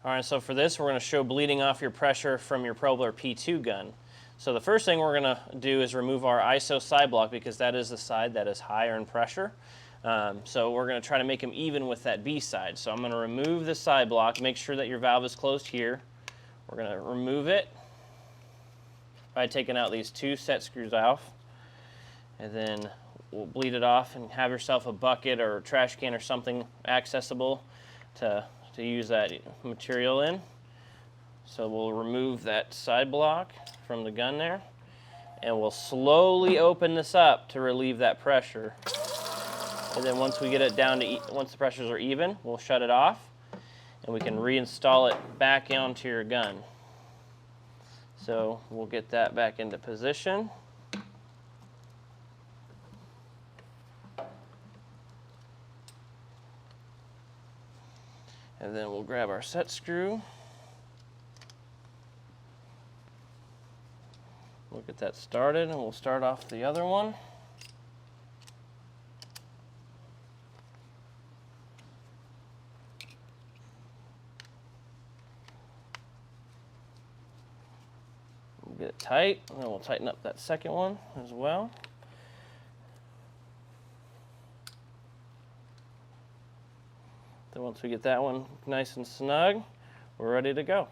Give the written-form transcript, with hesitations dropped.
All right, so for this, we're going to show bleeding off your pressure from your Probler P2 gun. So the first thing we're going to do is remove our ISO side block because that is the side that is higher in pressure. So we're going to try to make them even with that B side. So I'm going to remove the side block, make sure that your valve is closed here. We're going to remove it by taking out these 2 set screws off. And then we'll bleed it off and have yourself a bucket or a trash can or something accessible to use that material in. So we'll remove that side block from the gun there, and we'll slowly open this up to relieve that pressure. And then once we get it down to, once the pressures are even, we'll shut it off, and we can reinstall it back onto your gun. So we'll get that back into position. And then we'll grab our set screw. We'll get that started, and we'll start off the other one. We'll get it tight, and then we'll tighten up that second one as well. Then once we get that one nice and snug, we're ready to go.